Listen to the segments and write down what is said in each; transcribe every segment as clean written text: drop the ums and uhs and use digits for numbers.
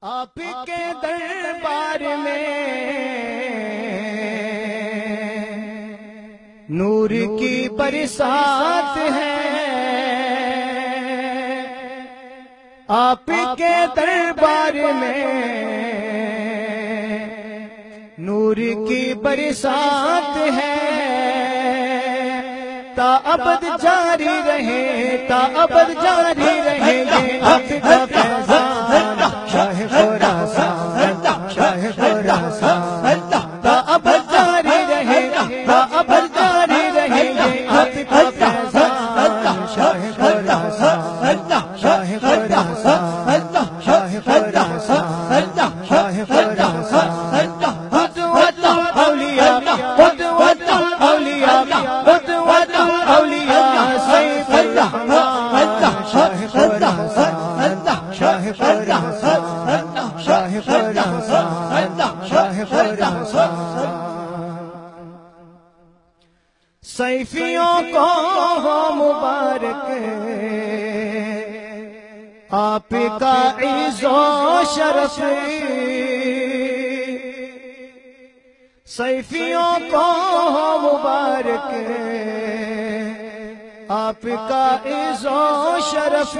آپ کے دربار میں نور کی برسات ہے، آپ کے دربار میں نور کی برسات ہے، تا ابد جاری رہے، تا ابد جاری رہے یہ آپ کا فیضان شاہ خراسان، شاہ خراسان، تا ابد جاری رہے، تا ابد جاری رہے یہ آپ کا فیضان شاہ خراسان، شاہ خراسان، شاہ خراسان، شاہ خراسان، قدوۃ الاولیاء، قدوۃ الاولیاء، قدوۃ الاولیاء سیف الرحمن شاہ خراسان، شاہ خراسان، شاہ خراسان، شاہ خراسان۔ سیفیوں کو ہو مبارک آپ کا عز و شرف، سیفیوں کو ہو مبارک آپ کا عز و شرف،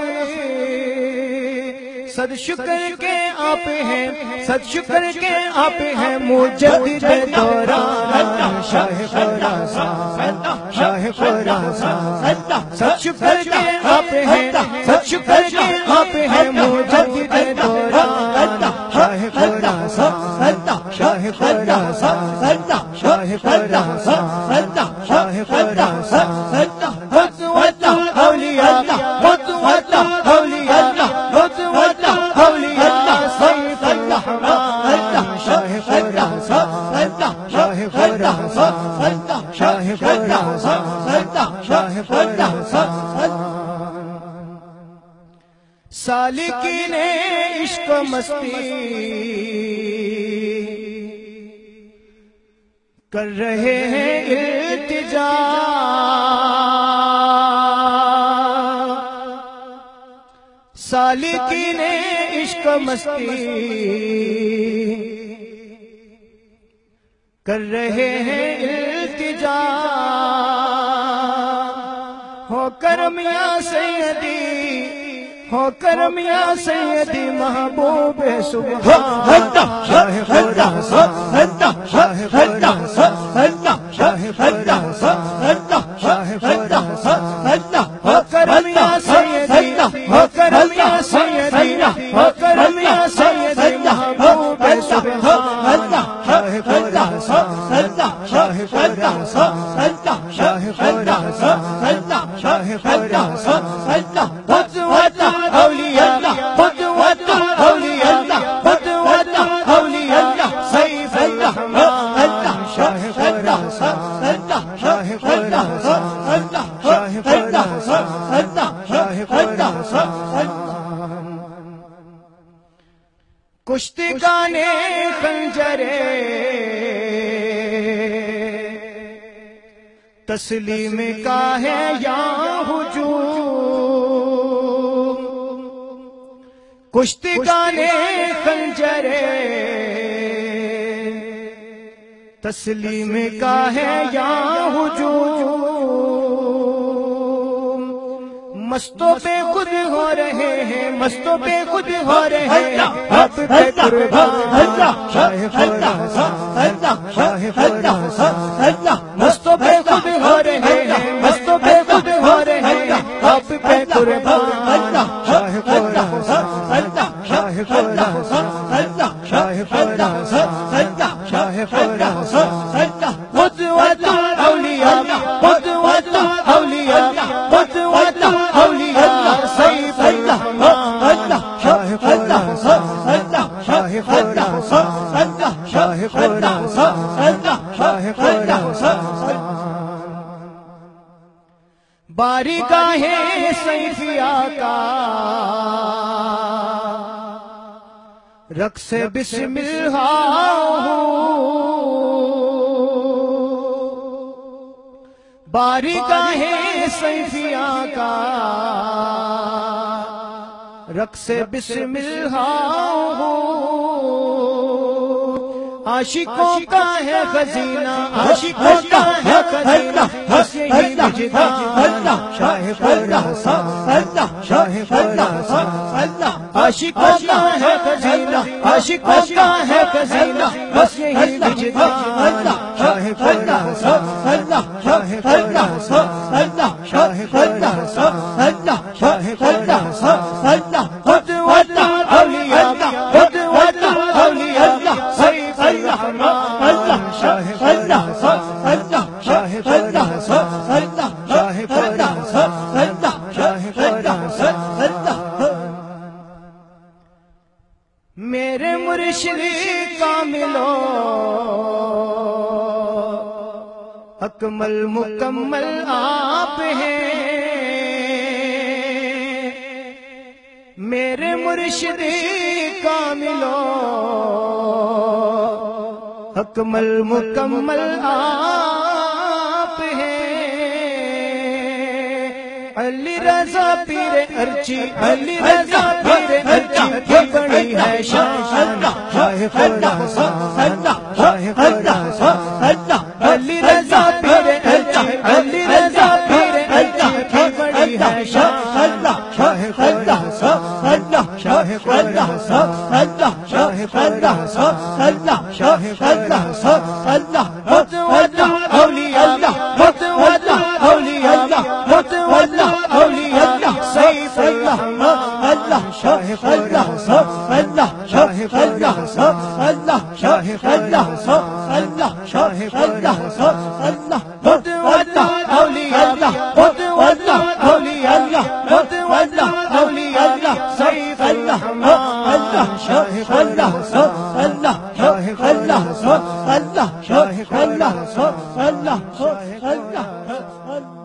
صد شکر کے آپ ہیں، صد شکر کے آپ ہیں مجدد دوران شاہ خراسان، شاہ خراسان، صد شکر کے آپ ہیں، صد شکر کے آپ ہیں مجدد دوران شاہ خراسان، شاہ خراسان، شاہ خراسان، شاہ خراسان، قدوۃ الاولیاء، قدوۃ الاولیاء، قدوۃ الاولیاء سیف الرحمن شاہ خراسان، شاہ خراسان، شاہ خراسان، شاہ خراسان۔ سالکین عشق و مستی کر رہے ہیں التجا، سالکین عشق و مستی کر رہے ہیں التجا، ہو کر میاں سیدی، ہو کر میاں سیدی محبوب سبحان شاہ خراسان، شاہ خراسان، شاہ خراسان، شاہ خراسان، ہو کر میاں سیدی، ہو کر میاں سیدی، ہو کر میاں سیدی محبوب سبحان شاہ خراسان، شاہ خراسان، شاہ خراسان، شاہ خراسان، قدوۃ الاولیاء، قدوۃ الاولیاء، قدوۃ الاولیاء سیف الرحمن شاہ خراسان، شاہ خراسان، شاہ خراسان، شاہ خراسان۔ کشتگان خنجر تسلیم کا ہے یا ہجوم، کشتگان خنجر تسلیم کا ہے یا ہجوم، مستوں پہ خود ہو رہے ہیں، مستوں پہ خود ہو رہے ہیں آپ پہ قربان شاہ خراسان، شاہ خراسان، مستوں پہ خود ہو رہے ہیں، مستوں پہ خود ہو رہے ہیں آپ پہ قربان شاہ خراسان، شاہ خراسان، شاہ خراسان، شاہ خراسان، قدوۃ الاولیاء، قدوۃ الاولیاء، قدوۃ الاولیاء سیف الرحمن شاہ خراسان، شاہ خراسان، شاہ خراسان، شاہ خراسان۔ بارگاہ سیفیہ کا رقص بسم اللہ بارگاہ سیفیہ کا رقص بسم اللہ عاشقوں کا ہے خزینہ عاشقوں کا ہے خزینہ بس یہی وجدان شاہ خراسان شاہ خراسان عاشقوں کا ہے خزینہ عاشقوں کا ہے خزینہ بس یہی وجدان شاہ خراسان شاہ خراسان شاہ خراسان شاہ خراسان خود وطن اولیاء خود وطن اولیاء سیف الرحمن شاہ خراسان شاہ خراسان شاہ خراسان شاہ خراسان میرے مرشد کاملو اکمل مکمل آپ ہیں میرے مرشد کاملو اکمل مکمل آپ ہیں علی رضا پیر ارچی علی رضا پیر ارچی کی بڑی ہے شان شاہ خراسان شاہ خراسان علی رضا پیر ارچی علی رضا پیر ارچی کی بڑی ہے شان شاہ خراسان شاہ خراسان شاہ خراسان شاہ خراسان متولى اولیاء متولى اولیاء متولى اولیاء سیف الرحمن شاہ خراسان شاہ خراسان شاہ خراسان شاہ خراسان متولى اولیاء متولى اولیاء متولى اولیاء سیف الرحمن شاہ خراسان شاہ خراسان شاہ خراسان شاہ خراسان